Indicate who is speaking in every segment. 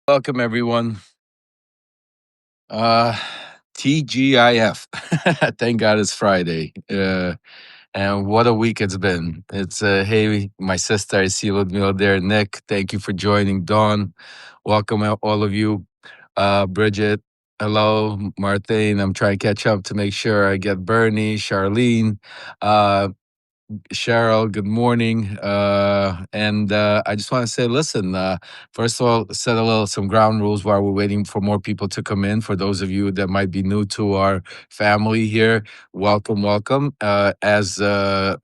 Speaker 1: Welcome, everyone. Uh, TGIF. Thank God it's Friday. And what a week it's been. It's hey, my sister, I see Ludmila there. Nick, thank you for joining. Dawn, welcome all of you. Bridget, hello. Martine, I'm trying to catch up to make sure I get Bernie, Charlene. Uh, Cheryl, good morning. And I just want to say, listen, first of all, set some ground rules while we're waiting for more people to come in. For those of you that might be new to our family here, welcome, welcome. As part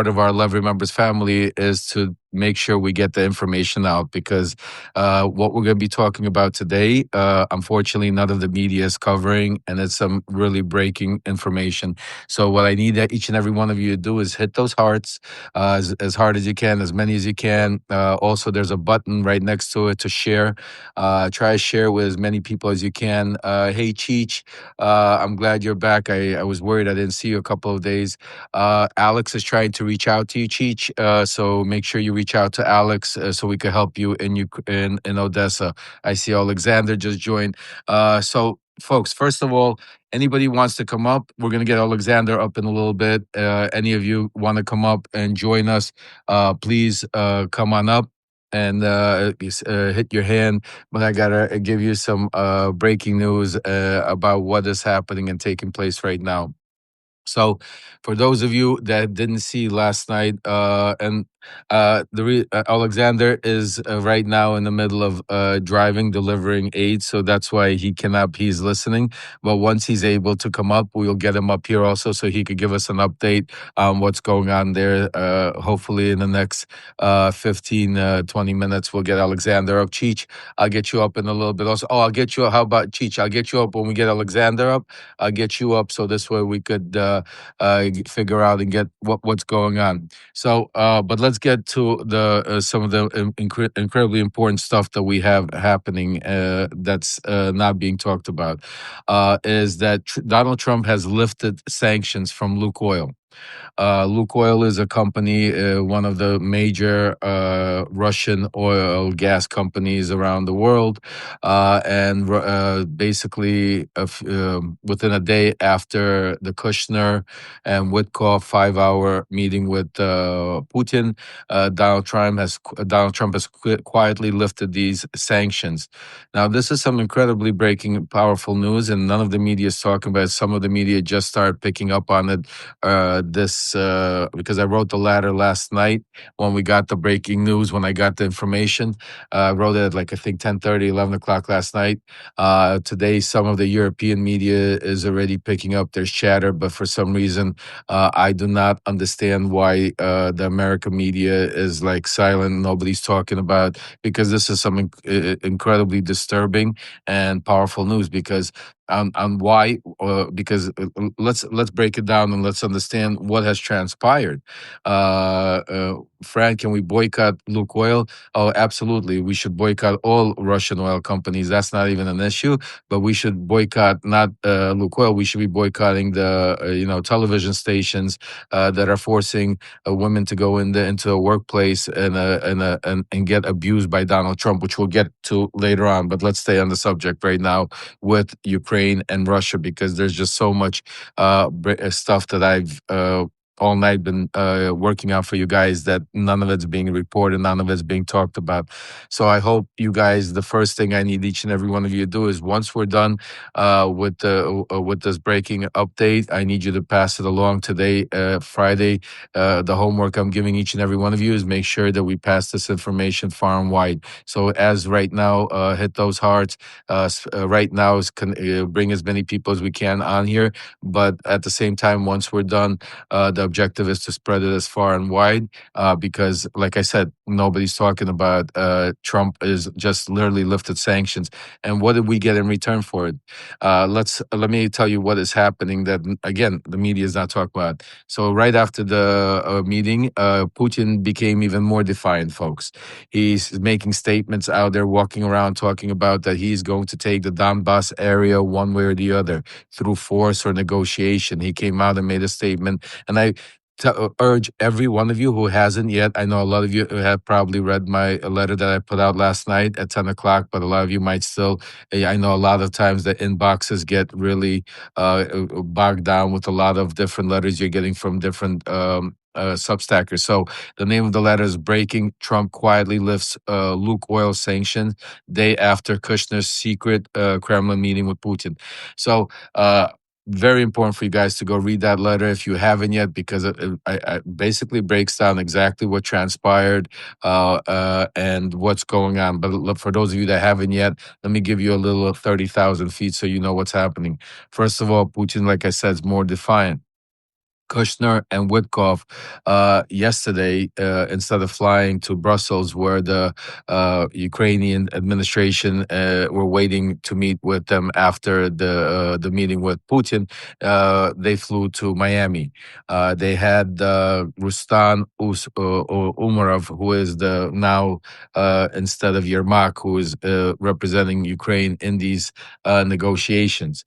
Speaker 1: of our Love Remembers family is to make sure we get the information out because what we're going to be talking about today, unfortunately, none of the media is covering, and it's some really breaking information. So what I need that each and every one of you to do is hit those hearts as hard as you can, as many as you can. Also, there's a button right next to it to share. Try to share with as many people as you can. Hey, Cheech, I'm glad you're back. I was worried I didn't see you a couple of days. Alex is trying to reach out to you, Cheech. So make sure you reach out to Alex so we can help you in Odessa. I see Alexander just joined. So, folks, first of all, anybody wants to come up, we're going to get Alexander up in a little bit. Any of you want to come up and join us, please come on up and hit your hand. But I got to give you some breaking news about what is happening and taking place right now. So, for those of you that didn't see last night, Alexander is right now in the middle of driving, delivering aid, so that's why he cannot. He's listening, but once he's able to come up, we'll get him up here also, so he could give us an update on what's going on there. Hopefully, in the next 20 minutes, we'll get Alexander up. Cheech, I'll get you up in a little bit. Also, I'll get you. How about Cheech? I'll get you up when we get Alexander up. I'll get you up so this way we could figure out and get what's going on. So, but let's get to the some of the incredibly important stuff that we have happening that's not being talked about. Is that Donald Trump has lifted sanctions from Lukoil. Lukoil is a company, one of the major Russian oil gas companies around the world, and basically within a day after the Kushner and Whitkoff 5-hour meeting with Putin, Donald Trump has quietly lifted these sanctions. Now, this is some incredibly breaking, powerful news, and none of the media is talking about it. Some of the media just started picking up on it because I wrote the letter last night when we got the breaking news, when I got the information. I wrote it at like, I think 10:30, 11 o'clock last night. Today, some of the European media is already picking up. There's chatter, but for some reason, I do not understand why the American media is like silent. Nobody's talking about, because this is some incredibly disturbing and powerful news. Because on why, because let's break it down and let's understand what has transpired. Frank, can we boycott Lukoil? Oh, absolutely. We should boycott all Russian oil companies. That's not even an issue. But we should boycott not Lukoil. We should be boycotting the television stations that are forcing women to go into a workplace and get abused by Donald Trump, which we'll get to later on. But let's stay on the subject right now with Ukraine and Russia, because there's just so much stuff that I've all night been working on for you guys that none of it's being reported, none of it's being talked about. So I hope you guys, the first thing I need each and every one of you to do is, once we're done with this breaking update, I need you to pass it along today, Friday. The homework I'm giving each and every one of you is make sure that we pass this information far and wide. So as right now, hit those hearts. Right now is bring as many people as we can on here, but at the same time, once we're done, the objective is to spread it as far and wide, because, like I said, nobody's talking about Trump is just literally lifted sanctions. And what did we get in return for it? Let me tell you what is happening that, again, the media is not talking about. So right after the meeting, Putin became even more defiant, folks. He's making statements out there, walking around, talking about that he's going to take the Donbass area one way or the other through force or negotiation. He came out and made a statement, and urge every one of you who hasn't yet. I know a lot of you have probably read my letter that I put out last night at 10 o'clock, but a lot of you might still. I know a lot of times the inboxes get really bogged down with a lot of different letters you're getting from different substackers. So the name of the letter is "Breaking Trump Quietly Lifts Lukoil Sanctions Day After Kushner's Secret Kremlin Meeting with Putin." So. Very important for you guys to go read that letter if you haven't yet, because it basically breaks down exactly what transpired and what's going on. But look, for those of you that haven't yet, let me give you a little of 30,000 feet so you know what's happening. First of all, Putin, like I said, is more defiant. Kushner and Whitkoff yesterday, instead of flying to Brussels, where the Ukrainian administration were waiting to meet with them after the meeting with Putin, they flew to Miami. They had Rustan Umarov, who is the now instead of Yermak, who is representing Ukraine in these negotiations.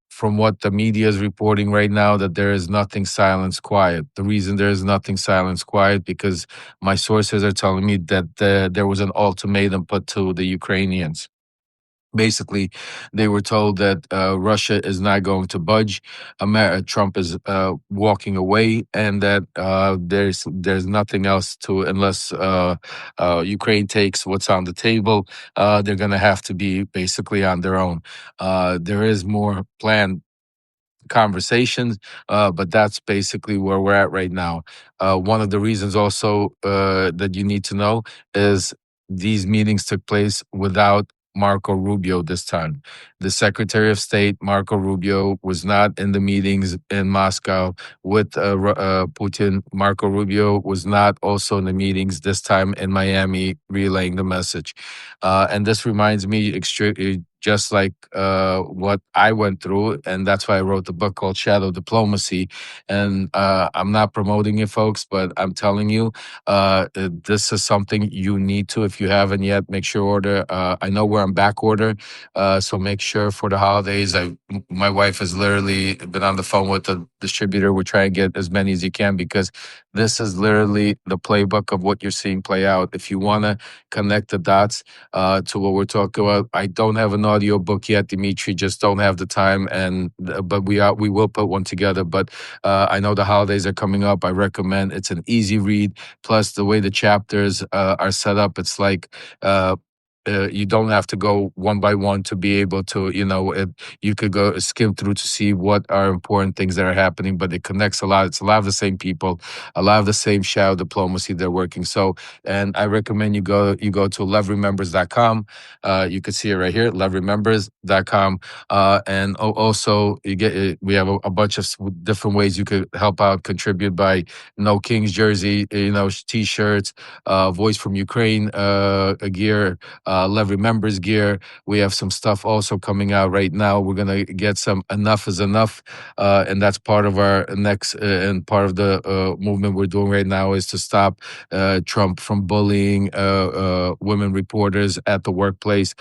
Speaker 1: From what the media is reporting right now, that there is nothing silence quiet. The reason there is nothing silence quiet, because my sources are telling me that there was an ultimatum put to the Ukrainians. Basically, they were told that Russia is not going to budge. Trump is walking away, and that there's nothing else to, unless Ukraine takes what's on the table. They're going to have to be basically on their own. There is more planned conversations, but that's basically where we're at right now. One of the reasons also that you need to know is these meetings took place without Marco Rubio this time. The Secretary of State, Marco Rubio, was not in the meetings in Moscow with Putin. Marco Rubio was not also in the meetings this time in Miami relaying the message. And this reminds me just like what I went through, and that's why I wrote the book called Shadow Diplomacy. And I'm not promoting it, folks, but I'm telling you, this is something you need to, if you haven't yet, make sure order. I know we're on back order, so make sure for the holidays. My wife has literally been on the phone with the distributor. We're trying to get as many as you can, because this is literally the playbook of what you're seeing play out. If you want to connect the dots to what we're talking about, I don't have an audio book yet, Dimitri. Just don't have the time, and but we will put one together. But I know the holidays are coming up. I recommend, it's an easy read. Plus, the way the chapters are set up, it's like. You don't have to go one by one to be able to, you could go skim through to see what are important things that are happening, but it connects a lot. It's a lot of the same people, a lot of the same shadow diplomacy they're working. So, and I recommend you go to LEVREMEMBERS.com. You can see it right here, LEVREMEMBERS.com. And also you get, we have a bunch of different ways you could help out, contribute by No Kings jersey, t-shirts, Voice from Ukraine gear, Lev Remembers gear. We have some stuff also coming out right now. We're gonna get some Enough is Enough, and that's part of our next and part of the movement we're doing right now, is to stop Trump from bullying women reporters at the workplace.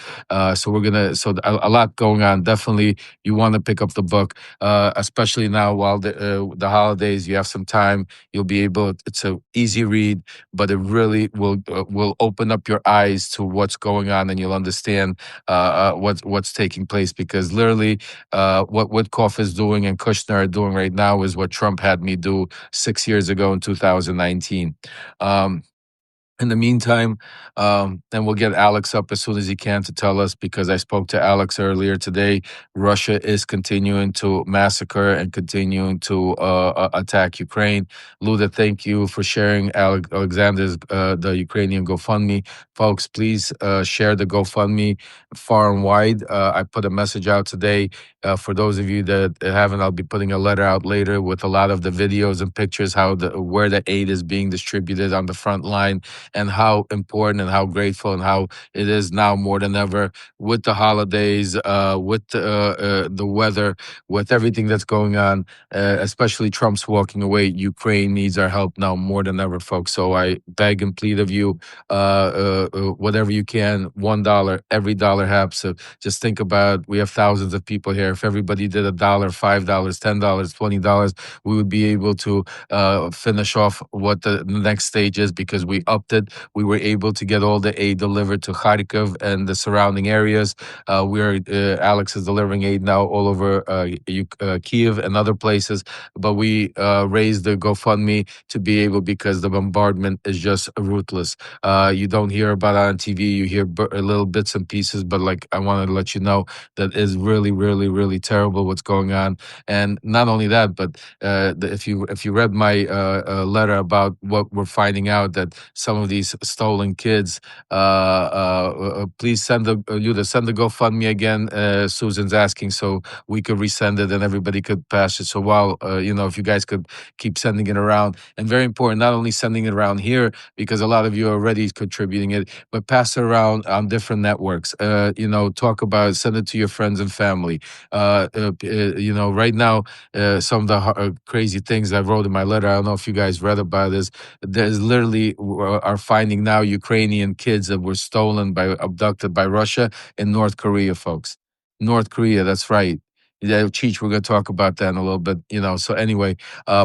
Speaker 1: So we're gonna, so a lot going on. Definitely, you want to pick up the book, especially now while the holidays. You have some time. You'll be able. It's a easy read, but it really will open up your eyes to what's going on, and you'll understand what's taking place. Because literally, what Whitkoff is doing and Kushner are doing right now is what Trump had me do 6 years ago in 2019. In the meantime, and we'll get Alex up as soon as he can to tell us, because I spoke to Alex earlier today. Russia is continuing to massacre and continuing to attack Ukraine. Luda, thank you for sharing Alexander's the Ukrainian GoFundMe. Folks, please share the GoFundMe far and wide. I put a message out today. For those of you that haven't, I'll be putting a letter out later with a lot of the videos and pictures, where the aid is being distributed on the front line. and how important and how grateful and how it is now more than ever with the holidays, with the weather, with everything that's going on, especially Trump's walking away. Ukraine needs our help now more than ever, folks. So I beg and plead of you, whatever you can, $1, every dollar helps. So just think about, we have thousands of people here. If everybody did $1, $5, $10, $20, we would be able to finish off what the next stage is, because we upped it. We were able to get all the aid delivered to Kharkiv and the surrounding areas. Alex is delivering aid now all over Kiev and other places. But we raised the GoFundMe to be able, because the bombardment is just ruthless. You don't hear about it on TV. You hear little bits and pieces, but like, I want to let you know that is really, really, really terrible what's going on. And not only that, but if you read my letter about what we're finding out, that some of these stolen kids, please send the GoFundMe again. Susan's asking, so we could resend it and everybody could pass it. So while if you guys could keep sending it around, and very important, not only sending it around here because a lot of you are already contributing it, but pass it around on different networks. Talk about it, send it to your friends and family. Right now, some of the crazy things I wrote in my letter, I don't know if you guys read about this. There's literally are finding now Ukrainian kids that were abducted by Russia in North Korea, folks. North Korea, that's right. Yeah, Cheech, we're going to talk about that in a little bit. So anyway,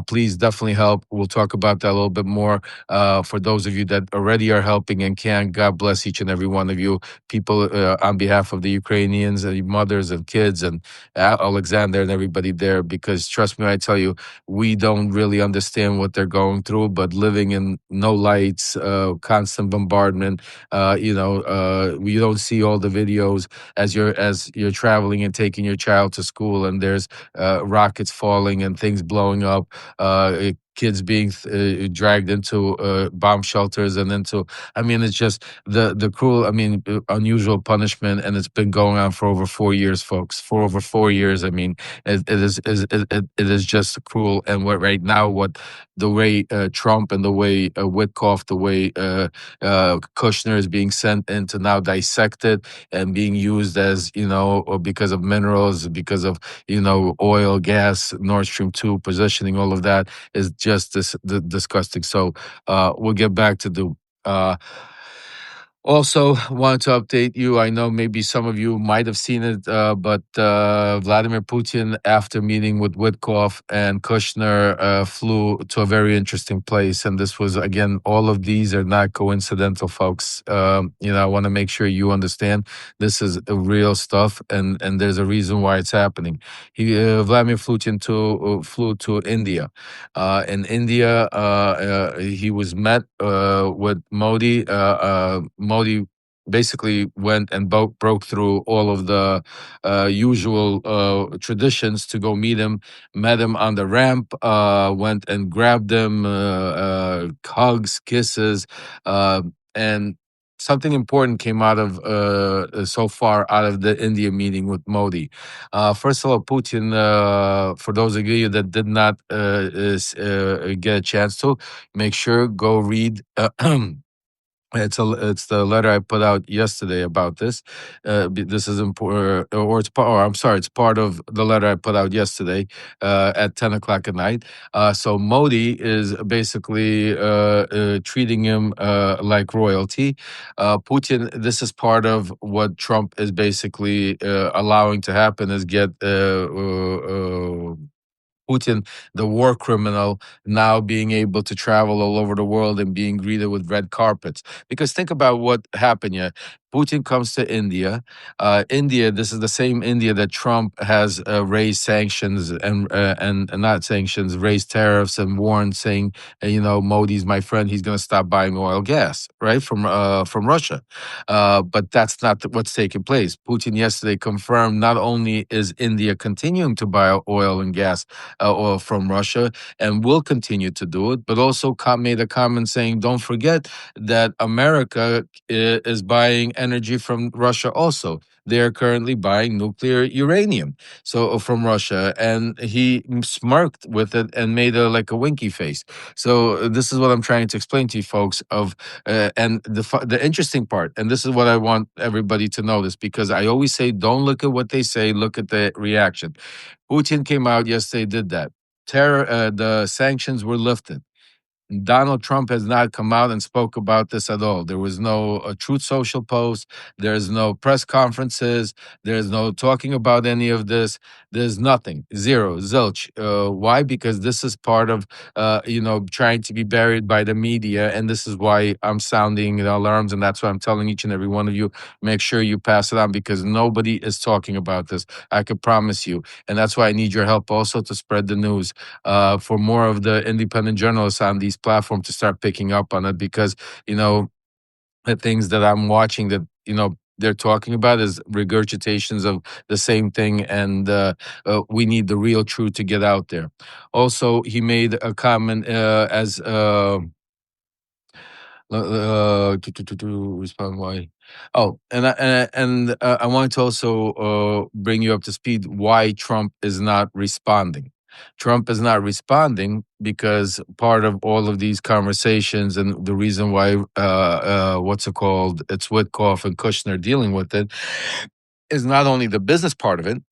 Speaker 1: please definitely help. We'll talk about that a little bit more. For those of you that already are helping and can, God bless each and every one of you. People, on behalf of the Ukrainians, and mothers and kids, and Alexander and everybody there, because trust me, I tell you, we don't really understand what they're going through, but living in no lights, constant bombardment, you don't see all the videos as you're traveling and taking your child to school, and there's rockets falling and things blowing up, kids being dragged into bomb shelters and into, I mean, it's just the cruel, I mean, unusual punishment, and it's been going on for over 4 years, folks. For over 4 years, I mean, it is just cruel. And right now, what the way Trump and the way Whitkoff, the way Kushner is being sent in to now dissect it and being used as, or because of minerals, because of, oil, gas, Nord Stream 2 positioning, all of that is just disgusting. So we'll get back to the also, wanted to update you. I know maybe some of you might have seen it, but Vladimir Putin, after meeting with Witkoff and Kushner, flew to a very interesting place. And this was, again, all of these are not coincidental, folks. I want to make sure you understand this is real stuff, and there's a reason why it's happening. Vladimir flew to India. In India, he was met with Modi. Modi basically went and broke through all of the usual traditions to go meet him, met him on the ramp, went and grabbed him, hugs, kisses, and something important came out of so far out of the India meeting with Modi. First of all, Putin, for those of you that did not get a chance to, make sure go read. It's the letter I put out yesterday about this. This is important, or it's part. Or I'm sorry, it's part of the letter I put out yesterday at 10 o'clock at night. So Modi is basically treating him like royalty. Putin. This is part of what Trump is basically allowing to happen. Is get. Putin, the war criminal, now being able to travel all over the world and being greeted with red carpets. Because think about what happened here. Putin comes to India. India, this is the same India that Trump has raised sanctions and not sanctions, raised tariffs and warned, saying, Modi's my friend. He's going to stop buying oil, gas, right, from Russia. But that's not what's taking place. Putin yesterday confirmed not only is India continuing to buy oil and gas oil from Russia and will continue to do it, but also made a comment saying, don't forget that America is buying energy from Russia also. They are currently buying nuclear uranium from Russia, and he smirked with it and made like a winky face. So this is what I'm trying to explain to you folks and the interesting part, and this is what I want everybody to notice, because I always say, don't look at what they say, look at the reaction. Putin came out yesterday, did that. The sanctions were lifted. Donald Trump has not come out and spoke about this at all. There was no Truth Social post. There's no press conferences. There's no talking about any of this. There's nothing. Zero. Zilch. Why? Because this is part of, trying to be buried by the media. And this is why I'm sounding the alarms. And that's why I'm telling each and every one of you, make sure you pass it on, because nobody is talking about this. I could promise you. And that's why I need your help also to spread the news, for more of the independent journalists on these platforms to start picking up on it, because the things that I'm watching that they're talking about is regurgitations of the same thing, and we need the real truth to get out there. Also, he made a comment as to respond why. Oh, I wanted to also bring you up to speed why Trump is not responding. Trump is not responding because part of all of these conversations, and the reason why what's it called? It's Whitkoff and Kushner dealing with it, is not only the business part of it,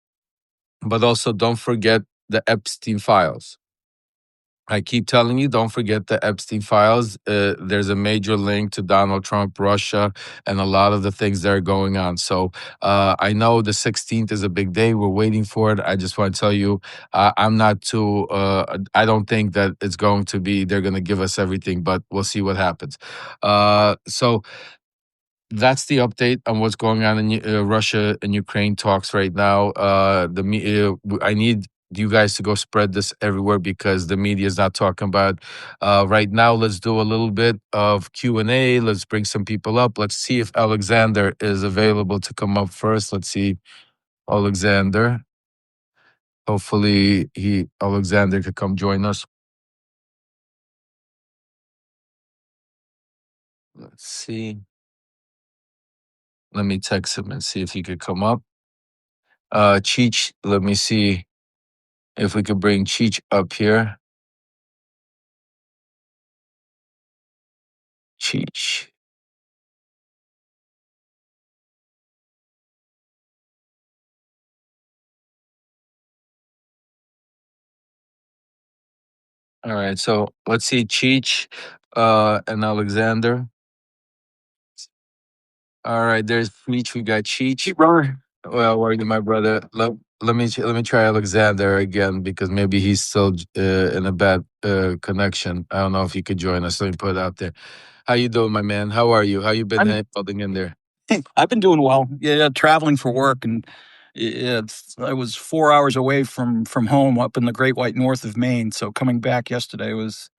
Speaker 1: but also don't forget the Epstein files. I keep telling you, don't forget the Epstein files. There's a major link to Donald Trump, Russia, and a lot of the things that are going on. So I know the 16th is a big day. We're waiting for it. I just want to tell you, I'm not too, I don't think that it's going to be, they're going to give us everything, but we'll see what happens. So that's the update on what's going on in Russia and Ukraine talks right now. I need you guys to go spread this everywhere, because the media is not talking about it. Right now, let's do a little bit of Q&A. Let's bring some people up. Let's see if Alexander is available to come up first. Let's see, Alexander. Hopefully, Alexander could come join us. Let's see. Let me text him and see if he could come up. Cheech, let me see if we could bring Cheech up here. Cheech. All right, so let's see Cheech and Alexander. All right, there's Cheech. We got Cheech.
Speaker 2: Brother.
Speaker 1: Well, where you, my brother? Let me try Alexander again, because maybe he's still in a bad connection. I don't know if he could join us. Let me put it out there. How you doing, my man? How are you? How you been holding in there?
Speaker 2: I've been doing well. Yeah, traveling for work, and I was 4 hours away from home up in the Great White North of Maine. So coming back yesterday was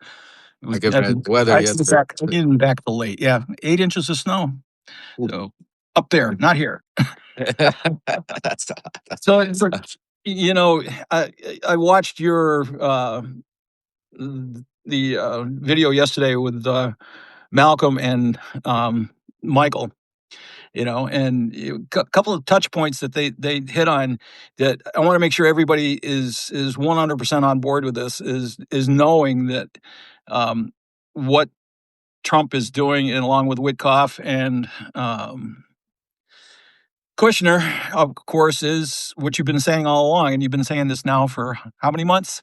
Speaker 1: I get bad weather yesterday.
Speaker 2: Getting back till late. Yeah, 8 inches of snow. So up there, not here.
Speaker 1: that's
Speaker 2: So I watched your the video yesterday with Malcolm and Michael. And a couple of touch points that they hit on that I want to make sure everybody is 100% on board with. This is knowing that what Trump is doing, and along with Whitkoff and Kushner, of course, is what you've been saying all along, and you've been saying this now for how many months?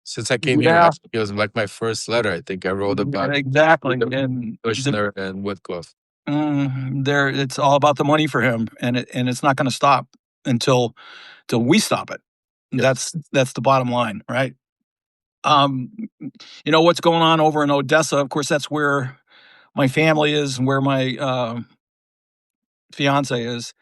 Speaker 1: Since I came here, it was like my first letter. I think I wrote about
Speaker 2: exactly, and
Speaker 1: Kushner and Whitkoff.
Speaker 2: It's all about the money for him, and it's not going to stop until we stop it. Yes. That's the bottom line, right? What's going on over in Odessa? Of course, that's where my family is and where my fiance is.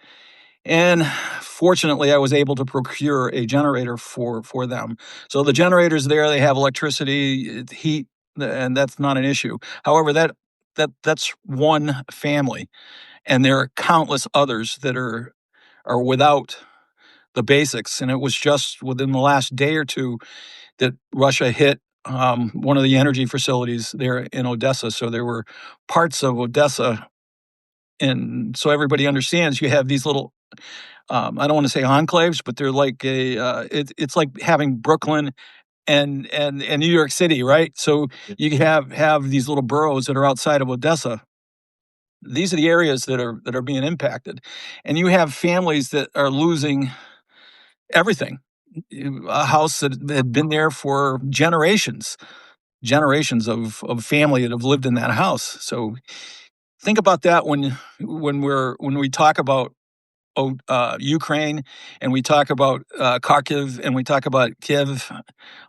Speaker 2: And fortunately, I was able to procure a generator for them. So the generator's there; they have electricity, heat, and that's not an issue. However, that's one family, and there are countless others that are without the basics. And it was just within the last day or two that Russia hit one of the energy facilities there in Odessa. So there were parts of Odessa And so everybody understands, you have these little, I don't want to say enclaves, but they're like it's like having Brooklyn and New York City, right? So you have these little boroughs that are outside of Odessa. These are the areas that are being impacted, and you have families that are losing everything. A house that had been there for generations of family that have lived in that house. So think about that when we talk about Ukraine, and we talk about Kharkiv, and we talk about Kiev,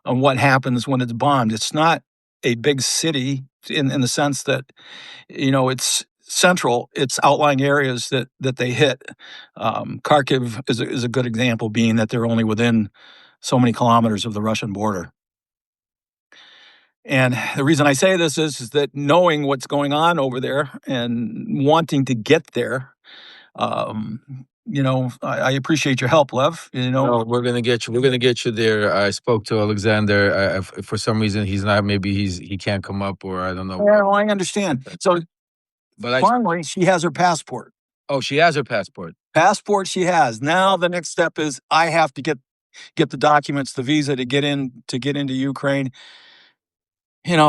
Speaker 2: and what happens when it's bombed. It's not a big city in the sense that, it's central. It's outlying areas that they hit. Kharkiv is a good example, being that they're only within so many kilometers of the Russian border. And the reason I say this is that knowing what's going on over there and wanting to get there, I appreciate your help, Lev.
Speaker 1: No, we're gonna get you. We're gonna get you there. I spoke to Alexander. For some reason, he's not. Maybe he can't come up, or I don't know.
Speaker 2: Yeah, well, I understand. So
Speaker 1: But
Speaker 2: finally, she has her passport.
Speaker 1: oh, she has her passport.
Speaker 2: Passport she has. Now the next step is I have to get the documents, the visa to get into Ukraine. It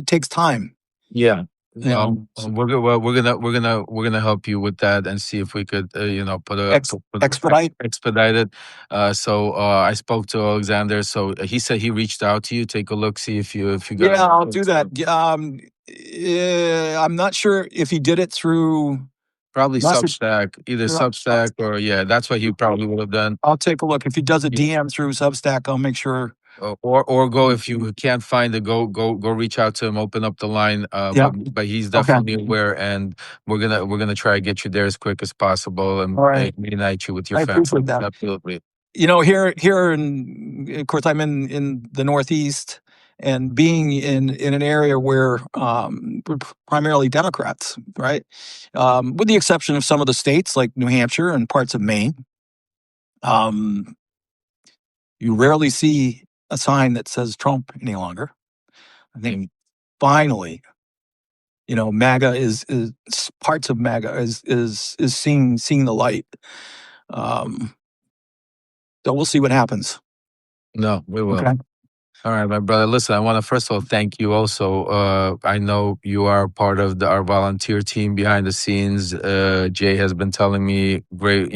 Speaker 2: takes time.
Speaker 1: Yeah.
Speaker 2: So
Speaker 1: We're gonna help you with that and see if we could expedite it. I spoke to Alexander. So he said he reached out to you. Take a look, see if you got.
Speaker 2: Yeah, I'll do that. I'm not sure if he did it through
Speaker 1: Probably
Speaker 2: message.
Speaker 1: Substack, either Substack or that's what he probably would have done.
Speaker 2: I'll take a look. If he does a DM through Substack, I'll make sure.
Speaker 1: Or go, if you can't find it, go reach out to him, open up the line.
Speaker 2: Yeah.
Speaker 1: But he's definitely aware, and we're gonna try to get you there as quick as possible and reunite you with your family.
Speaker 2: Appreciate that.
Speaker 1: Absolutely.
Speaker 2: Here in, of course, I'm in the Northeast, and being in an area where we're primarily Democrats, right? With the exception of some of the states like New Hampshire and parts of Maine. You rarely see a sign that says Trump any longer. I think finally, MAGA is parts of MAGA is seeing the light. So we'll see what happens.
Speaker 1: No, we will.
Speaker 2: Okay.
Speaker 1: All right, my brother. Listen, I want to first of all thank you. Also, I know you are part of our volunteer team behind the scenes. Jay has been telling me, great.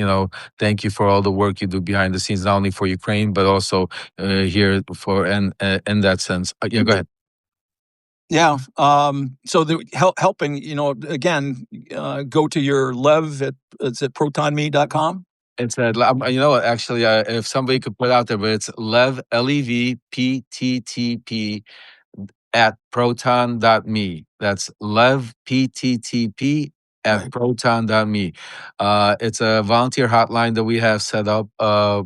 Speaker 1: Thank you for all the work you do behind the scenes, not only for Ukraine but also here for and in that sense. Yeah, go ahead.
Speaker 2: Yeah. So the helping, again, go to your Lev it's at protonme.com.
Speaker 1: It's actually, if somebody could put out there, but it's Lev LEVPTTP at proton.me. That's Lev PTTP at proton.me. It's a volunteer hotline that we have set up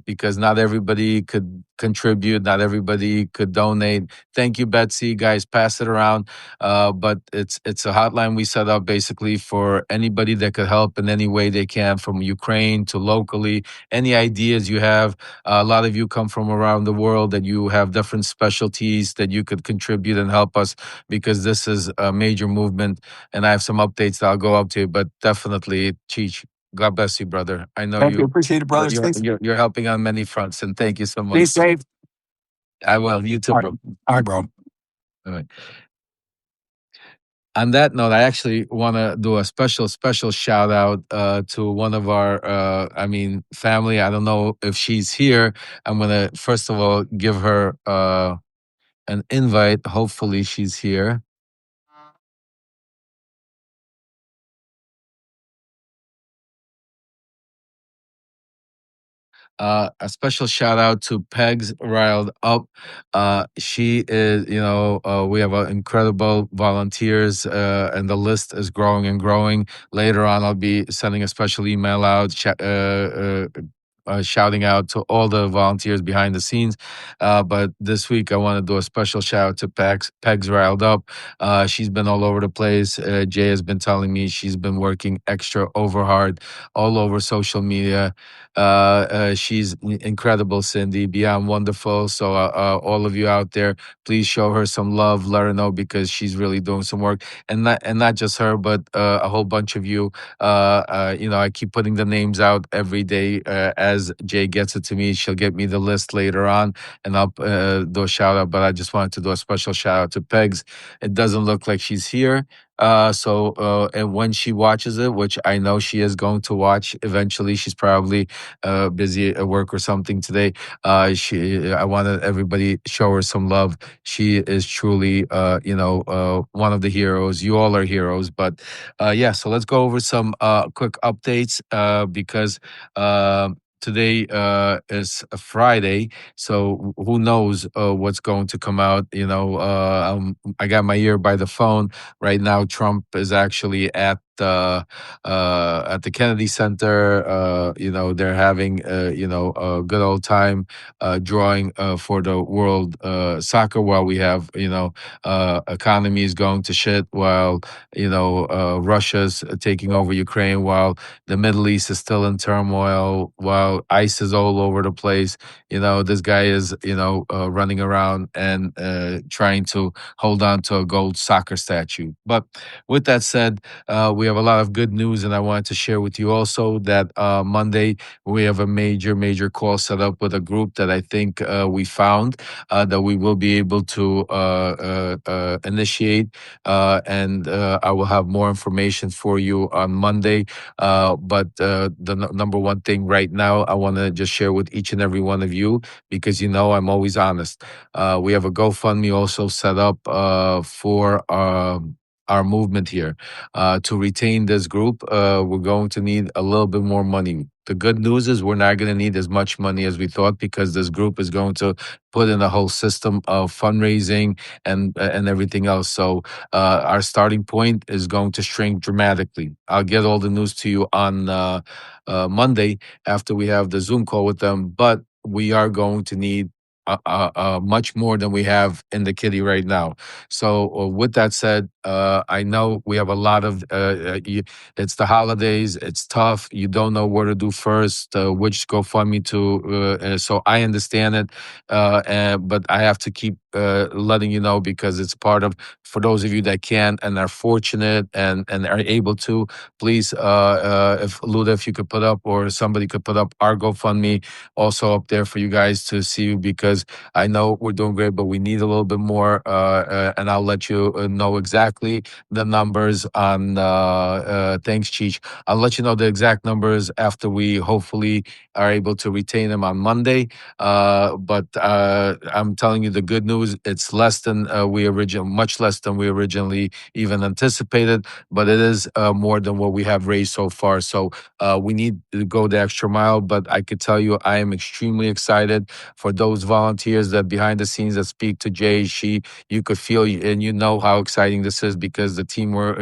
Speaker 1: because not everybody could contribute, not everybody could donate. Thank you, Betsy. Guys, pass it around. But it's a hotline we set up basically for anybody that could help in any way they can, from Ukraine to locally. Any ideas you have, a lot of you come from around the world, that you have different specialties that you could contribute and help us, because this is a major movement. And I have some updates that I'll go up to, but definitely, Cheech, God bless you, brother. I know
Speaker 2: you. Appreciate it, brother.
Speaker 1: You're helping on many fronts, and thank you so much.
Speaker 2: Be safe.
Speaker 1: I will. You too, bro.
Speaker 2: All right, bro.
Speaker 1: All right. On that note, I actually want to do a special shout out to one of our, family. I don't know if she's here. I'm going to, first of all, give her an invite. Hopefully she's here. A special shout out to Pegs Riled Up. She is, we have incredible volunteers, and the list is growing and growing. Later on, I'll be sending a special email out, shouting out to all the volunteers behind the scenes. But this week, I want to do a special shout out to Pegs. Pegs Riled Up. She's been all over the place. Jay has been telling me she's been working extra over hard all over social media. She's incredible, Cindy, beyond wonderful. So, all of you out there, please show her some love. Let her know because she's really doing some work, and not just her, but a whole bunch of you. I keep putting the names out every day as Jay gets it to me. She'll get me the list later on, and I'll do a shout out. But I just wanted to do a special shout out to Pegs. It doesn't look like she's here. And when she watches it, which I know she is going to watch eventually, she's probably busy at work or something today. I wanted everybody show her some love. She is truly, one of the heroes. You all are heroes, but yeah. So let's go over some quick updates because. Today is a Friday, so who knows what's going to come out? I got my ear by the phone right now. Trump is actually at the Kennedy Center. They're having a good old time drawing for the World Soccer while we have economy is going to shit while Russia's taking over Ukraine while the Middle East is still in turmoil while ICE is all over the place. This guy is running around and trying to hold on to a gold soccer statue. But with that said, we have a lot of good news, and I wanted to share with you also that Monday we have a major, major call set up with a group that I think we found that we will be able to initiate, and I will have more information for you on Monday. But the number one thing right now, I want to just share with each and every one of you because I'm always honest. We have a GoFundMe also set up for our movement here. To retain this group, we're going to need a little bit more money. The good news is we're not going to need as much money as we thought because this group is going to put in a whole system of fundraising and everything else. So our starting point is going to shrink dramatically. I'll get all the news to you on Monday after we have the Zoom call with them. But we are going to need much more than we have in the kitty right now. So, with that said, I know we have a lot of. It's the holidays. It's tough. You don't know where to do first, which GoFundMe to. So I understand it, but I have to keep letting you know because it's part of. For those of you that can and are fortunate and are able to, please, if Luda, if you could put up or somebody could put up our GoFundMe also up there for you guys to see because I know we're doing great, but we need a little bit more. And I'll let you know exactly the numbers on. Thanks, Cheech. I'll let you know the exact numbers after we hopefully are able to retain them on Monday. But I'm telling you the good news. It's less than much less than we originally even anticipated, but it is more than what we have raised so far. So we need to go the extra mile. But I could tell you, I am extremely excited for those volunteers that behind the scenes that speak to Jay. You could feel and how exciting this is because the team we're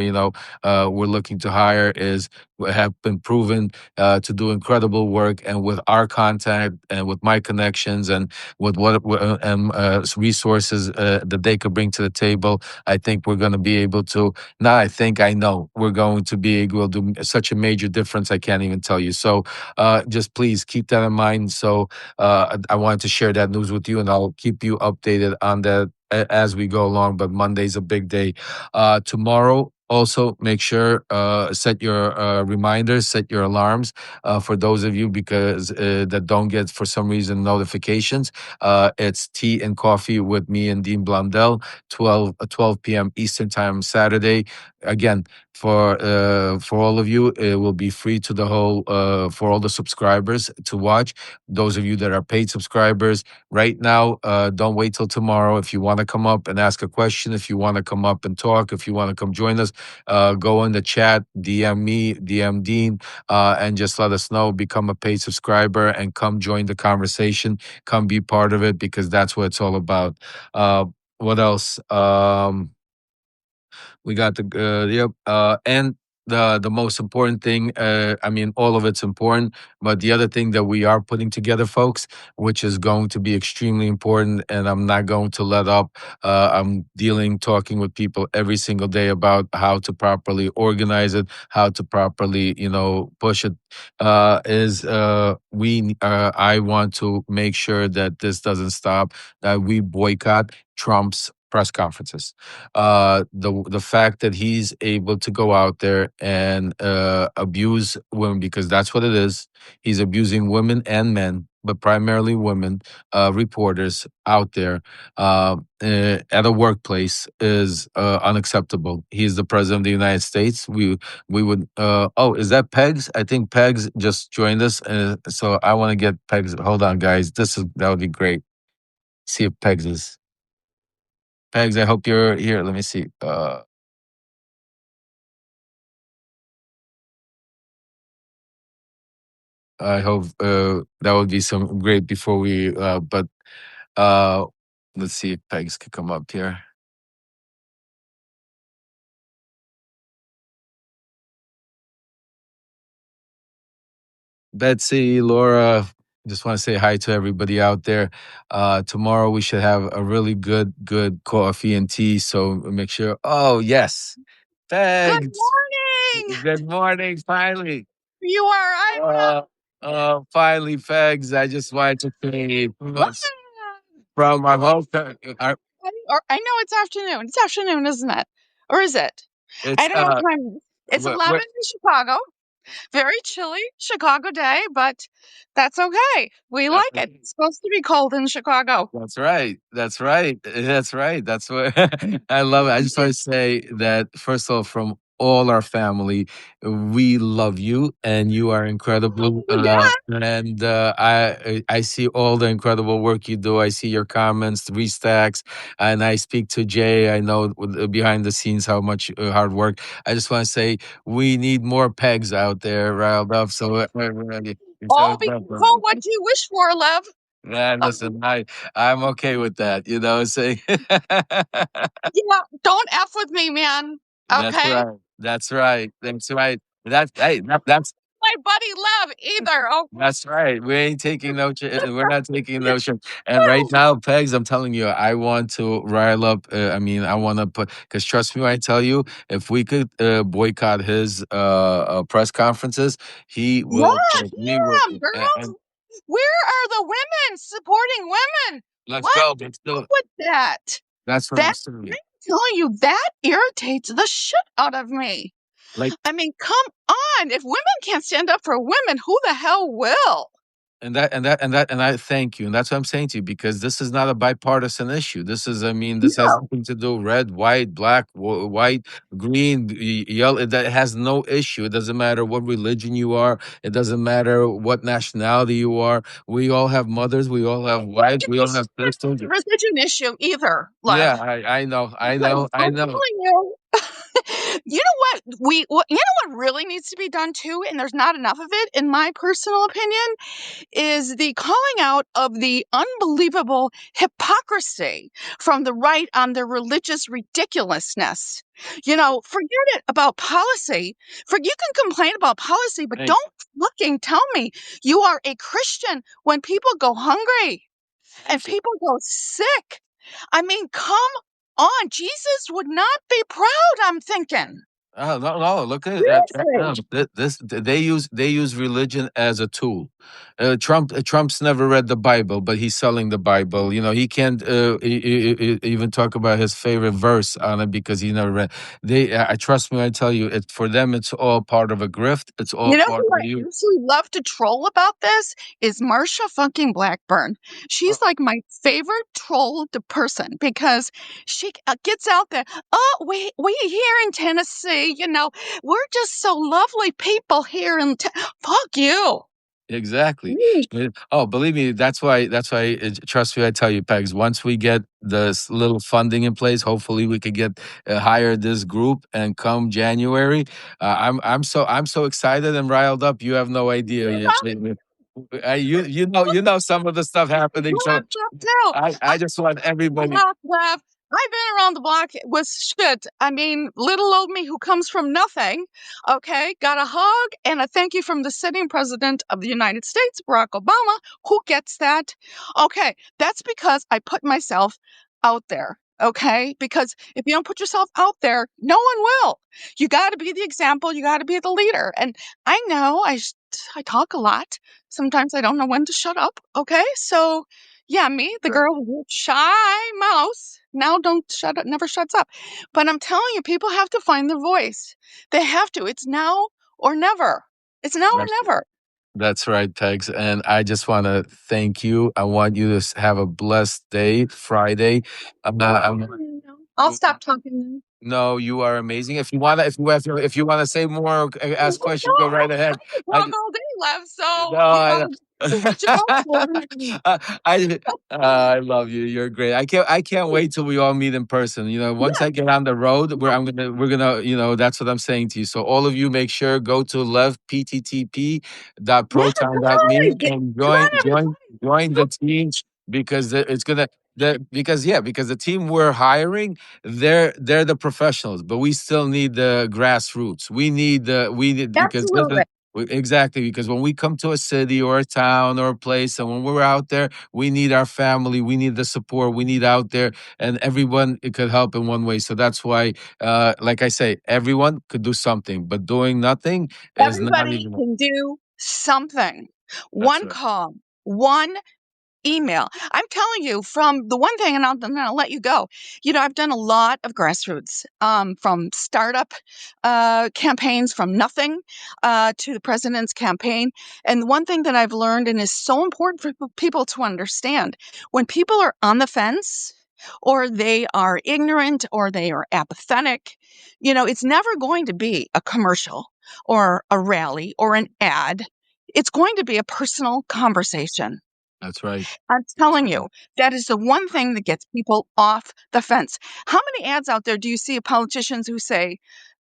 Speaker 1: looking to hire is have been proven to do incredible work, and with our contact and with my connections and with what resources that they could bring to the table, I think we're going to be able to. Not I think I know we're going to be able to do such a major difference. I can't even tell you. So just please keep that in mind. So I wanted to share that news with you, and I'll keep you updated on that as we go along. But Monday's a big day. Tomorrow, also make sure set your reminders, set your alarms for those of you because that don't get for some reason notifications. It's tea and coffee with me and Dean Blundell, 12 p.m. Eastern time Saturday. Again, for all of you, it will be free to the whole for all the subscribers to watch. Those of you that are paid subscribers, right now, don't wait till tomorrow. If you want to come up and ask a question, if you want to come up and talk, if you want to come join us, go in the chat, DM me, DM Dean, and just let us know. Become a paid subscriber and come join the conversation. Come be part of it because that's what it's all about. What else? We got the yep, and the most important thing. I mean, all of it's important, but the other thing that we are putting together, folks, which is going to be extremely important, and I'm not going to let up. I'm talking with people every single day about how to properly organize it, how to properly, push it. I want to make sure that this doesn't stop. That we boycott Trump's press conferences. The fact that he's able to go out there and abuse women, because that's what it is. He's abusing women and men, but primarily women, reporters out there at a workplace is unacceptable. He's the president of the United States. We would. Oh, is that Pegs? I think Pegs just joined us, so I want to get Pegs. Hold on, guys. That would be great. See if Pegs is Pegs. I hope you're here. Let me see. I hope that would be some great before we. But uh, let's see if Pegs could come up here. Betsy, Laura, just want to say hi to everybody out there. Tomorrow we should have a really good coffee and tea. So make sure. Oh yes,
Speaker 3: Good
Speaker 1: Pegs.
Speaker 3: morning.
Speaker 1: Good morning. Finally.
Speaker 3: You are.
Speaker 1: Finally, Pegs. I just wanted to say
Speaker 3: What?
Speaker 1: from our whole.
Speaker 3: I know it's afternoon. It's afternoon, isn't it? Or is it? I
Speaker 1: It's
Speaker 3: don't know what time it is. It's
Speaker 1: what,
Speaker 3: 11 in Chicago. Very chilly Chicago day, but that's okay. We like it. It's supposed to be cold in Chicago.
Speaker 1: That's right. That's right. That's right. That's what I love it. I just want to say that first of all, from all our family, we love you and you are incredible.
Speaker 3: Yeah.
Speaker 1: And I see all the incredible work you do. I see your comments, three stacks, and I speak to Jay. I know behind the scenes how much hard work. I just want to say we need more pegs out there riled up. So we're ready.
Speaker 3: Oh, be careful what you wish for, Lev.
Speaker 1: Man, listen, I'm okay with that. Saying
Speaker 3: Yeah, don't F with me, man.
Speaker 1: that's
Speaker 3: Okay?
Speaker 1: right. That's right. That's right. That's
Speaker 3: My buddy Lev either. Oh,
Speaker 1: that's right. We ain't taking no. We're not taking no shit. And right now, Pegs, I'm telling you, I want to rile up. I mean, I want to put because trust me when I tell you, if we could boycott his press conferences, he will.
Speaker 3: yeah,
Speaker 1: We will.
Speaker 3: girls. Where are the women supporting women?
Speaker 1: Let's
Speaker 3: What?
Speaker 1: go. Let's do it.
Speaker 3: With that?
Speaker 1: That's what I'm
Speaker 3: That
Speaker 1: saying.
Speaker 3: I'm telling you, that irritates the shit out of me.
Speaker 1: Like.
Speaker 3: I mean, come on. If women can't stand up for women, who the hell will?
Speaker 1: And I thank you, and that's what I'm saying to you because this is not a bipartisan issue. I mean, this has
Speaker 3: No.
Speaker 1: nothing to do red, white, black, white, green, yellow. That has no issue. It doesn't matter what religion you are. It doesn't matter what nationality you are. We all have mothers. We all have wives. We all have sisters.
Speaker 3: Religion issue either, Lev.
Speaker 1: Yeah, I know, I
Speaker 3: Because
Speaker 1: know, I
Speaker 3: I'm
Speaker 1: know.
Speaker 3: telling you, you know what you know what really needs to be done too, and there's not enough of it, in my personal opinion, is the calling out of the unbelievable hypocrisy from the right on their religious ridiculousness. Forget it about policy. You can complain about policy, but
Speaker 1: Hey,
Speaker 3: don't fucking tell me you are a Christian when people go hungry and people go sick. I mean, come on. Jesus would not be proud, I'm thinking.
Speaker 1: oh no, no! Look at
Speaker 3: Seriously.
Speaker 1: this. They use religion as a tool. Trump's never read the Bible, but he's selling the Bible. He can't even talk about his favorite verse on it because he never read. I trust me. I tell you, for them, it's all part of a grift. It's all
Speaker 3: You know
Speaker 1: part
Speaker 3: who
Speaker 1: of
Speaker 3: I
Speaker 1: you.
Speaker 3: absolutely love to troll about this is Marsha fucking Blackburn.
Speaker 1: Uh,
Speaker 3: She's like my favorite troll person because she gets out there. Oh, we here in Tennessee, we're just so lovely people here in. Fuck you.
Speaker 1: Exactly.
Speaker 3: Mm.
Speaker 1: Oh, believe me, that's why. Trust me, I tell you, Pegs. Once we get this little funding in place, hopefully we could get hire this group, and come January, I'm so excited and riled up. You have no idea. You know some of the stuff happening. So
Speaker 3: Too.
Speaker 1: I just want everybody.
Speaker 3: Laugh, laugh. I've been around the block with shit. I mean, little old me who comes from nothing, okay, got a hug and a thank you from the sitting president of the United States, Barack Obama. Who gets that? Okay, that's because I put myself out there. Okay, because if you don't put yourself out there, no one will. You got to be the example. You got to be the leader. And I know I talk a lot. Sometimes I don't know when to shut up. Okay, so yeah, me, the
Speaker 1: Right.
Speaker 3: girl who's shy mouse, now don't shut up, never shuts up. But I'm telling you, people have to find their voice. They have to. It's now or never. It's now or
Speaker 1: That's
Speaker 3: never.
Speaker 1: that's right, Pegs. And I just want to thank you. I want you to have a blessed day, Friday.
Speaker 3: I'll stop talking
Speaker 1: No, you are amazing. If you wanna say more or
Speaker 3: now.
Speaker 1: ask questions, go
Speaker 3: No,
Speaker 1: right ahead.
Speaker 3: I could
Speaker 1: I
Speaker 3: talk all day, Lev.
Speaker 1: no,
Speaker 3: So,
Speaker 1: I
Speaker 3: do what you want for.
Speaker 1: I I love you. You're great. I can't wait till we all meet in person. Once
Speaker 3: Yeah,
Speaker 1: I get on the road, we're gonna, that's what I'm saying to you. So all of you make sure go to
Speaker 3: yeah, come
Speaker 1: levpttp.proton.me
Speaker 3: on.
Speaker 1: and
Speaker 3: Come on,
Speaker 1: join the team because it's gonna because the team we're hiring, they're the professionals, but we still need the grassroots. We need because
Speaker 3: Absolutely.
Speaker 1: exactly, because when we come to a city or a town or a place, and when we're out there, we need our family, we need the support, we need out there, and everyone it could help in one way. So that's why, like I say, everyone could do something, but doing nothing is not
Speaker 3: Everybody
Speaker 1: even.
Speaker 3: can do something.
Speaker 1: That's
Speaker 3: One
Speaker 1: right.
Speaker 3: call, one email. I'm telling you from the one thing, and I'll let you go. I've done a lot of grassroots, from startup campaigns from nothing to the president's campaign. And the one thing that I've learned and is so important for people to understand when people are on the fence or they are ignorant or they are apathetic, it's never going to be a commercial or a rally or an ad. It's going to be a personal conversation.
Speaker 1: That's right.
Speaker 3: I'm
Speaker 1: That's
Speaker 3: telling
Speaker 1: right.
Speaker 3: you, that is the one thing that gets people off the fence. How many ads out there do you see of politicians who say,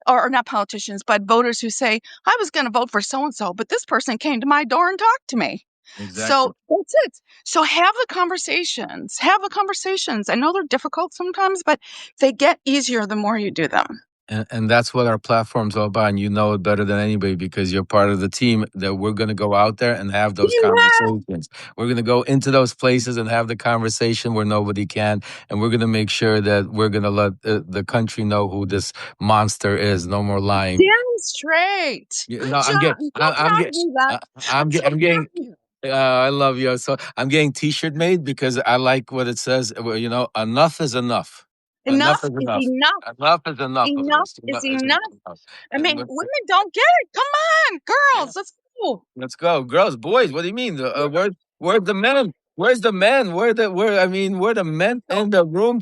Speaker 3: or not politicians, but voters who say, I was going to vote for so and so, but this person came to my door and talked to me.
Speaker 1: Exactly.
Speaker 3: So that's it. So have the conversations. Have the conversations. I know they're difficult sometimes, but they get easier the more you do them.
Speaker 1: And that's what our platform's all about. And you know it better than anybody because you're part of the team that we're going to go out there and have those
Speaker 3: Yeah,
Speaker 1: conversations. We're going to go into those places and have the conversation where nobody can. And we're going to make sure that we're going to let the country know who this monster is. No more lying.
Speaker 3: damn straight.
Speaker 1: No,
Speaker 3: Good job. I'm so
Speaker 1: I'm
Speaker 3: proud
Speaker 1: getting,
Speaker 3: of you, Lev. I'm so
Speaker 1: I'm
Speaker 3: proud
Speaker 1: getting.
Speaker 3: of you.
Speaker 1: I love you. So I'm getting T-shirt made because I like what it says. Well, enough is enough. Enough
Speaker 3: Enough
Speaker 1: is
Speaker 3: is
Speaker 1: enough.
Speaker 3: enough.
Speaker 1: Enough is enough of
Speaker 3: Enough
Speaker 1: this.
Speaker 3: is
Speaker 1: It's
Speaker 3: enough.
Speaker 1: enough.
Speaker 3: I mean,
Speaker 1: And
Speaker 3: women don't get it. Come on,
Speaker 1: yeah,
Speaker 3: girls, let's go.
Speaker 1: let's go, girls, boys. What do you mean? Where's the men? Where's the men? Where the men in the room?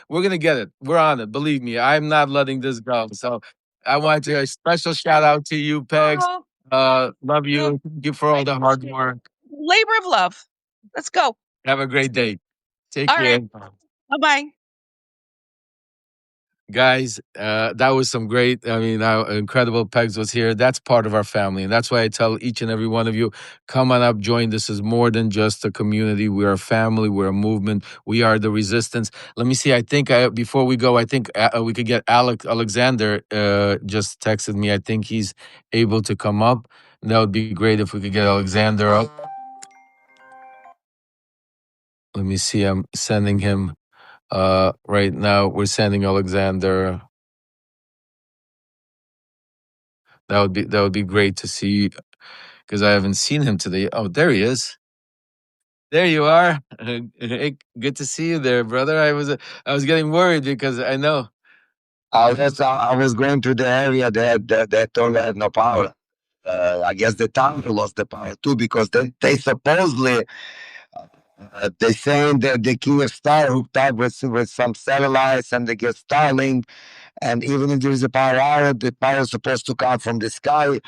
Speaker 1: We're gonna get it. We're on it. Believe me, I'm not letting this go. So I want to a special shout out to you, Pegs.
Speaker 3: Oh,
Speaker 1: Love
Speaker 3: oh,
Speaker 1: you. Thank you for all
Speaker 3: I
Speaker 1: the hard
Speaker 3: appreciate it.
Speaker 1: work.
Speaker 3: Labor of love. Let's go.
Speaker 1: Have a great day. Take
Speaker 3: All right.
Speaker 1: care.
Speaker 3: Bye bye.
Speaker 1: Guys, that was some great, incredible. Pegs was here. That's part of our family. And that's why I tell each and every one of you, come on up, join. This is more than just a community. We're a family. We're a movement. We are the resistance. Let me see. I think before we go, I think we could get Alexander just texted me. I think he's able to come up. That would be great if we could get Alexander up. Let me see. I'm sending him right now. We're sending Alexander. That would be great to see because I haven't seen him today. Oh, there he is. There you are. Hey, good to see you there, brother. I was getting worried because I know.
Speaker 4: I was going to the area that told me had no power. I guess the town lost the power too because they supposedly they saying that the Kyivstar hooked up with some satellites and they get Starlink, and even if there is a power out, the power is supposed to come from the sky.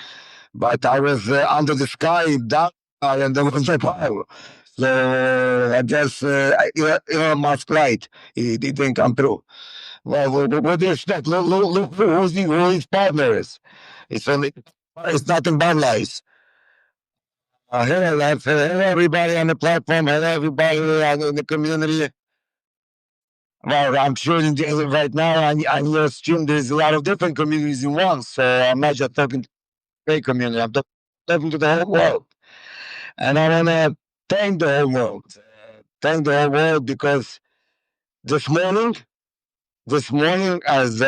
Speaker 4: But I was under the sky down and there was no power. So I guess Elon Musk right. He didn't come through. Well, what do you expect? Look who his partner is. It's nothing but lies. Hello, lads. Hello, everybody on the platform. Hello, everybody in the community. Well, I'm sure right now on your stream there's a lot of different communities in one. So I'm not just talking to the community. I'm talking to the whole world, and I want to thank the whole world. Thank the whole world because this morning, as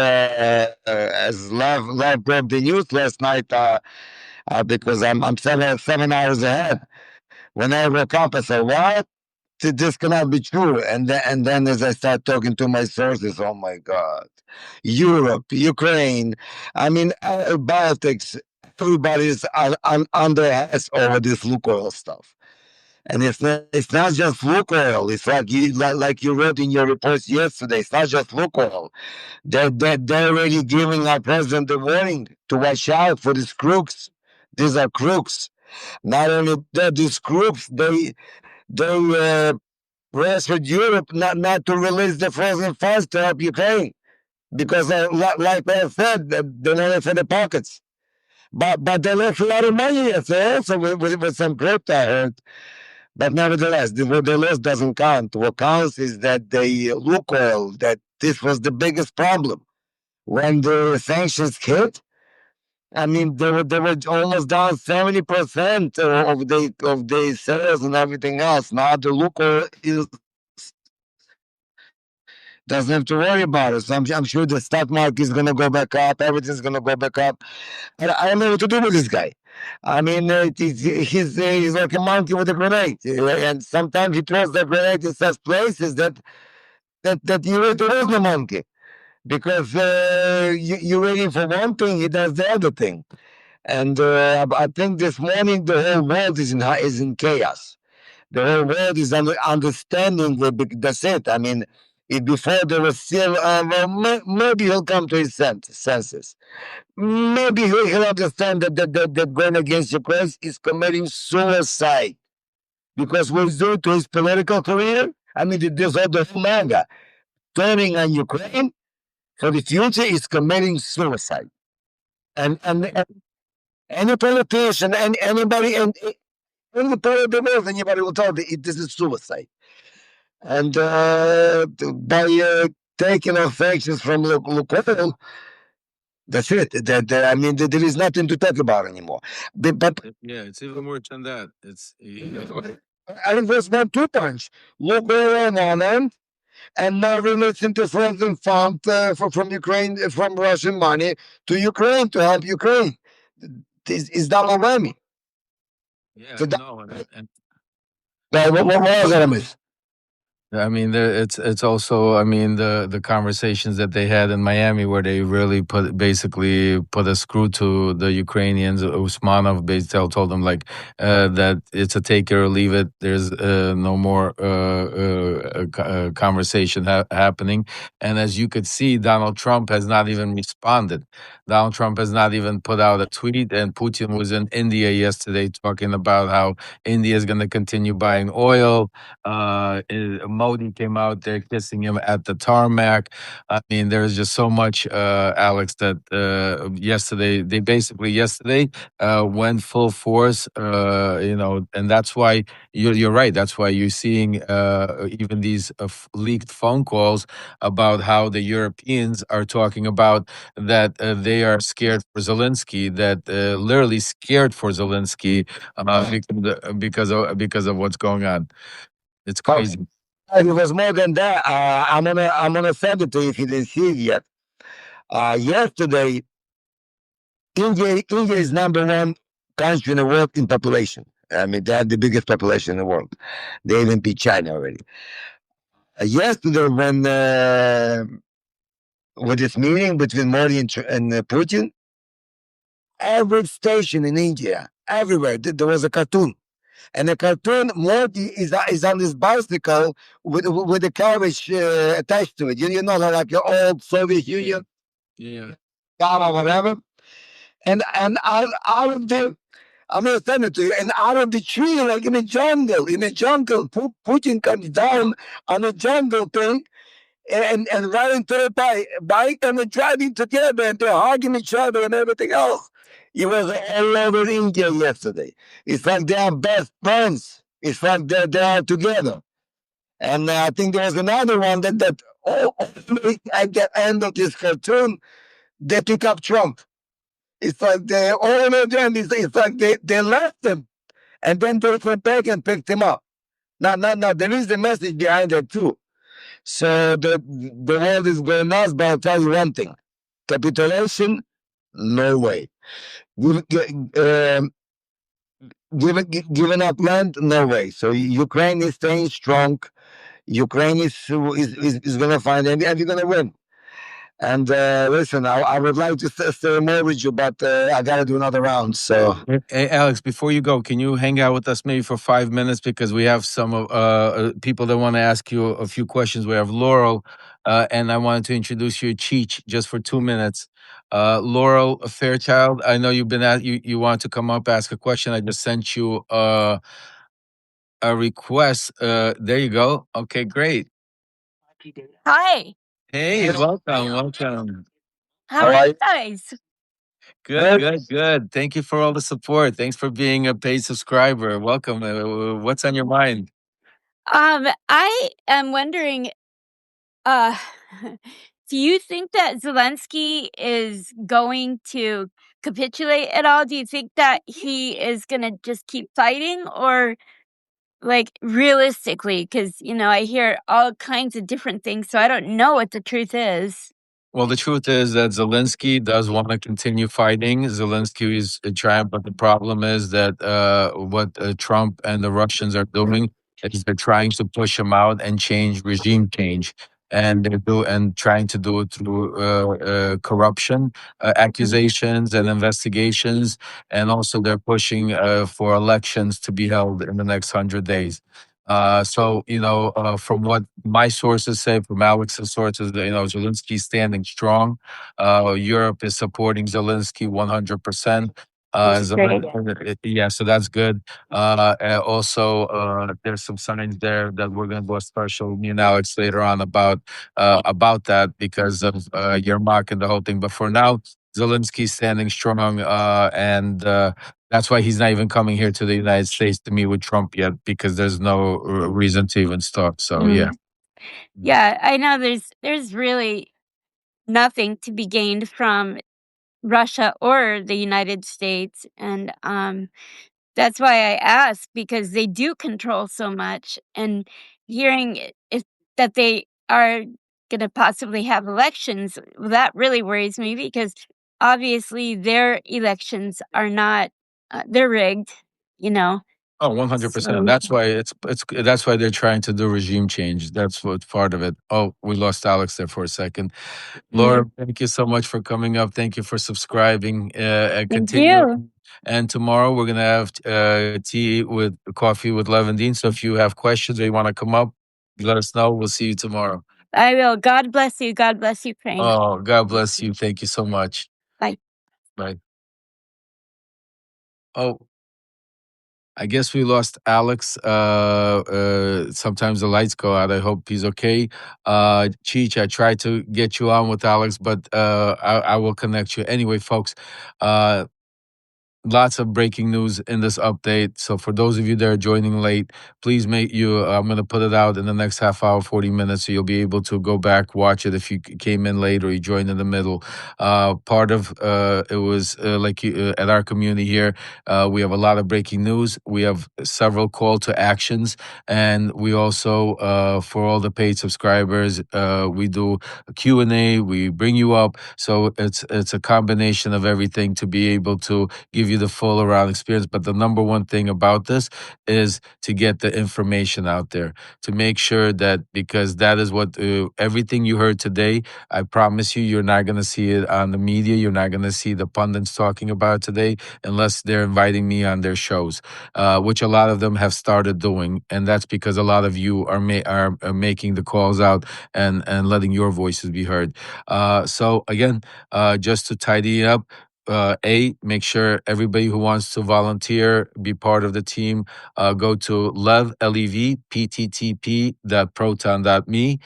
Speaker 4: Lev broke the news last night, because I'm 7 hours ahead. When I woke up, I said, "What? This cannot be true." And then as I start talking to my sources, oh my God, Europe, Ukraine, I mean, Baltics, everybody's on their heads over this Lukoil stuff. And it's not just Lukoil. It's like you wrote in your reports yesterday. It's not just Lukoil. They're already giving our president the warning to watch out for these crooks. These are crooks. Not only that, these crooks they pressured Europe not to release the frozen funds to help Ukraine because, like I said, they left for the pockets. But they left a lot of money yesterday also with some crypto, I heard. But nevertheless, what they lost doesn't count. What counts is that they Lukoil, that this was the biggest problem. When the sanctions hit, I mean, they were almost down 70% of the sales and everything else. Now the Lukoil doesn't have to worry about it. So I'm sure the stock market is going to go back up. Everything's going to go back up. And I don't know what to do with this guy. I mean, he's like a monkey with a grenade. And sometimes he throws the grenade in such places that you really lose the monkey. Because you're waiting for one thing, he does the other thing. And I think this morning the whole world is in chaos. The whole world is understanding. That's it. I mean, before there was still, well, maybe he'll come to his senses. Maybe he'll understand that going against Ukraine is committing suicide because what he's doing to his political career. I mean, this other MAGA turning on Ukraine for the future is committing suicide. And any politician and anybody and any political anybody will tell you this is suicide. And by taking off sanctions from Lukoil, that's it. I mean, there is nothing to talk about anymore. But
Speaker 1: Yeah, it's even worse than that. It's
Speaker 4: I think there's one two punch. Lukoil on one end, and now releasing the frozen fund from Ukraine, from Russian money to Ukraine to help Ukraine. This is double whammy.
Speaker 1: yeah,
Speaker 4: So
Speaker 1: no, and
Speaker 4: what was it, I miss?
Speaker 1: I mean, it's also. I mean, the conversations that they had in Miami, where they really basically put a screw to the Ukrainians. Usmanov basically told them like that it's a take it or leave it. There's no more conversation happening. And as you could see, Donald Trump has not even responded. Donald Trump has not even put out a tweet. And Putin was in India yesterday talking about how India is going to continue buying oil. Modi came out there kissing him at the tarmac. I mean, there's just so much, Alex, that yesterday went full force. And that's why you're right. That's why you're seeing even these leaked phone calls about how the Europeans are talking about that they are scared for Zelensky, that literally scared for Zelensky because of what's going on. It's crazy.
Speaker 4: It was more than that. I'm gonna send it to you if you didn't see it yet. Yesterday, India is number one country in the world in population. I mean, they have the biggest population in the world. They even beat China already. Yesterday, when with this meeting between Modi and Putin, every station in India, everywhere, there was a cartoon. And the cartoon, Modi is on this bicycle with a carriage attached to it. You know, like your old Soviet Union,
Speaker 1: Yeah.
Speaker 4: car or whatever. And out of the, I'm going to send it to you, and out of the tree, like in a jungle, Putin comes down on a jungle thing and riding to the bike and they're driving together and they're hugging each other and everything else. It was all over India yesterday. It's like they are best friends. It's like they're together. And I think there was another one that Only at the end of this cartoon, they pick up Trump. It's like they all of them. It's like they left him, and then they went back and picked him up. Now. There is a message behind it too. So the world is going nuts. But I'll tell you one thing: capitulation, no way. Um, giving up land, no way. So Ukraine is staying strong. Ukraine is going to find, and you're going to win. And listen, I would like to stay more with you, but I got to do another round. So,
Speaker 1: Hey, Alex, before you go, can you hang out with us maybe for 5 minutes because we have some people that want to ask you a few questions. We have Laurel, and I wanted to introduce you to Cheech just for 2 minutes. Laurel Fairchild, I know you've been at you want to come up ask a question. I just sent you a request. There you go. Okay, great.
Speaker 5: Hi.
Speaker 1: Hey, welcome.
Speaker 5: How are you guys?
Speaker 1: Good. Thank you for all the support. Thanks for being a paid subscriber. Welcome. What's on your mind?
Speaker 5: I am wondering, uh, do you think that Zelensky is going to capitulate at all? Do you think that he is gonna just keep fighting, or like realistically? Because I hear all kinds of different things, so I don't know what the truth is.
Speaker 1: Well, the truth is that Zelensky does want to continue fighting. Zelensky is trying, but the problem is that what Trump and the Russians are doing is they're trying to push him out and regime change, and trying to do it through corruption accusations and investigations, and also they're pushing for elections to be held in the next 100 days. So, from what my sources say, from Alex's sources, Zelensky's standing strong. Europe is supporting Zelensky 100%. Yeah, so that's good. Also, there's some signs there that we're going to do a special, me and Alex, later on about that because of Yermak and the whole thing. But for now, Zelensky's standing strong, and that's why he's not even coming here to the United States to meet with Trump yet, because there's no reason to even start. So yeah.
Speaker 5: Yeah, I know there's really nothing to be gained from Russia or the United States, and that's why I ask, because they do control so much, and hearing that they are going to possibly have elections, that really worries me, because obviously their elections are not they're rigged, you know.
Speaker 1: Oh, 100%.
Speaker 5: So
Speaker 1: That's why that's why they're trying to do regime change. That's what part of it. Oh, we lost Alex there for a second. Laura, thank you so much for coming up. Thank you for subscribing. And
Speaker 5: thank you.
Speaker 1: And tomorrow we're gonna have coffee with Lev and Dean. So if you have questions or you want to come up, let us know. We'll see you tomorrow.
Speaker 5: I will. God bless you. God bless Ukraine.
Speaker 1: Oh, God bless you. Thank you so much.
Speaker 5: Bye.
Speaker 1: Bye. Oh, I guess we lost Alex. Sometimes the lights go out. I hope he's okay. Cheech, I tried to get you on with Alex, but I will connect you. Anyway, folks, lots of breaking news in this update. So for those of you that are joining late, please I'm going to put it out in the next half hour, 40 minutes. So you'll be able to go back, watch it if you came in late or you joined in the middle. Part of it was at our community here, we have a lot of breaking news. We have several call to actions. And we also, for all the paid subscribers, we do a Q&A. We bring you up. So it's a combination of everything to be able to give you the full around experience. But the number one thing about this is to get the information out there, to make sure that, because that is what everything you heard today, I promise you're not going to see it on the media. You're not going to see the pundits talking about it today unless they're inviting me on their shows, which a lot of them have started doing. And that's because a lot of you are making the calls out and letting your voices be heard. So again, just to tidy up, make sure everybody who wants to volunteer, be part of the team, go to levpttp.proton.me.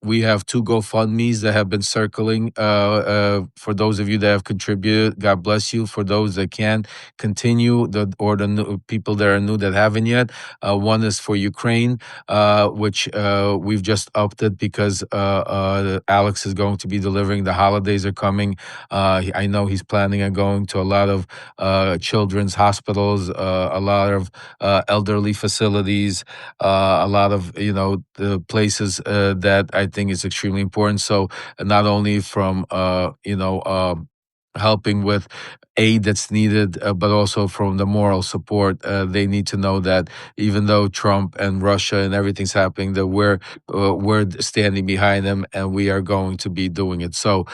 Speaker 1: We have 2 GoFundMes that have been circling. For those of you that have contributed, God bless you. For those that can continue, the new people that are new that haven't yet, one is for Ukraine, which we've just upped it because Alex is going to be delivering. The holidays are coming. I know he's planning on going to a lot of children's hospitals, a lot of elderly facilities, a lot of the places that I think is extremely important. So not only from helping with aid that's needed, but also from the moral support. They need to know that even though Trump and Russia and everything's happening, that we're standing behind them and we are going to be doing it. So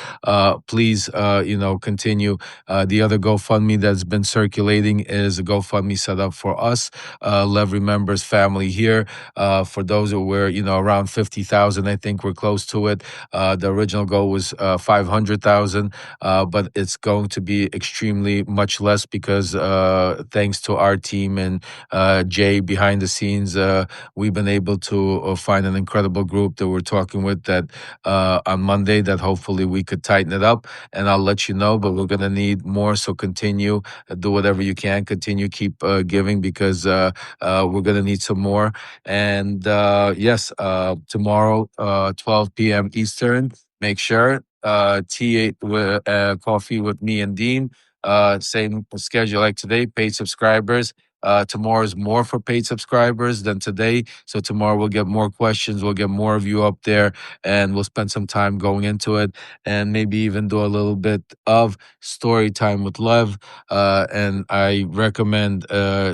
Speaker 1: please, continue. The other GoFundMe that's been circulating is a GoFundMe set up for us, Lev Remembers family here. For those who were, around 50,000, I think we're close to it. The original goal was 500,000, but it's going to be extremely much less because thanks to our team and Jay behind the scenes, we've been able to find an incredible group that we're talking with that on Monday that hopefully we could tighten it up, and I'll let you know, but we're going to need more. So continue, do whatever you can, continue, keep giving because we're going to need some more. And yes, tomorrow, 12 p.m. Eastern, make sure tea with coffee with me and Dean. Same schedule like today, paid subscribers. Tomorrow is more for paid subscribers than today. So tomorrow we'll get more questions. We'll get more of you up there and we'll spend some time going into it and maybe even do a little bit of story time with Lev. And I recommend,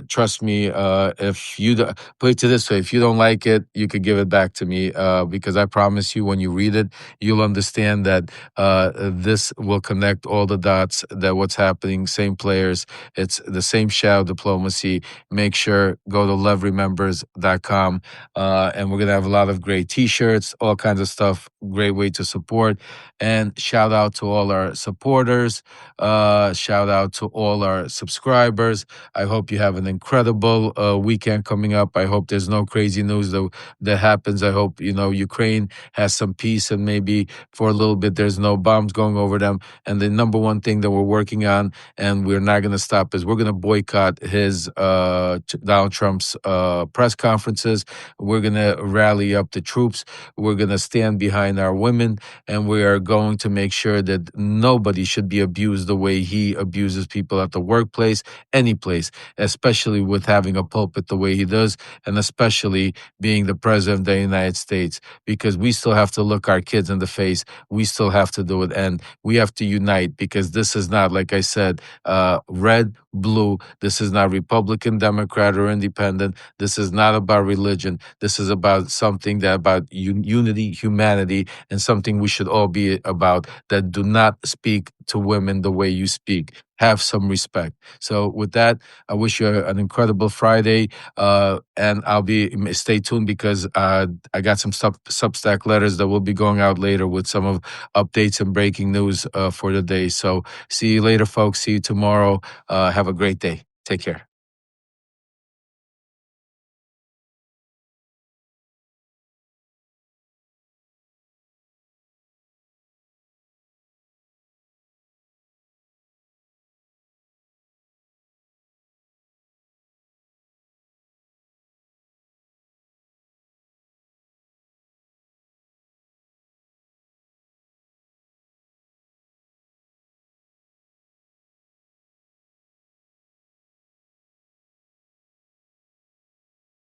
Speaker 1: trust me, if you put it to this way, if you don't like it, you could give it back to me because I promise you when you read it, you'll understand that this will connect all the dots, that what's happening, same players, it's the same shadow diplomacy. Make sure, go to LevRemembers.com, and we're going to have a lot of great t-shirts, all kinds of stuff, great way to support. And shout out to all our supporters, shout out to all our subscribers. I hope you have an incredible weekend coming up. I hope there's no crazy news that happens. I hope, Ukraine has some peace and maybe for a little bit there's no bombs going over them. And the number one thing that we're working on, and we're not going to stop, is we're going to boycott his Donald Trump's press conferences. We're going to rally up the troops. We're going to stand behind our women, and we are going to make sure that nobody should be abused the way he abuses people at the workplace, any place, especially with having a pulpit the way he does, and especially being the president of the United States, because we still have to look our kids in the face. We still have to do it, and we have to unite because this is not, like I said, red, blue. This is not Republican, Democrat, or independent. This is not about religion. This is about something about unity, humanity, and something we should all be about, that do not speak to women the way you speak. Have some respect. So with that, I wish you an incredible Friday, and stay tuned because I got some Substack letters that will be going out later with some of updates and breaking news for the day. So see you later, folks. See you tomorrow. Have a great day. Take care.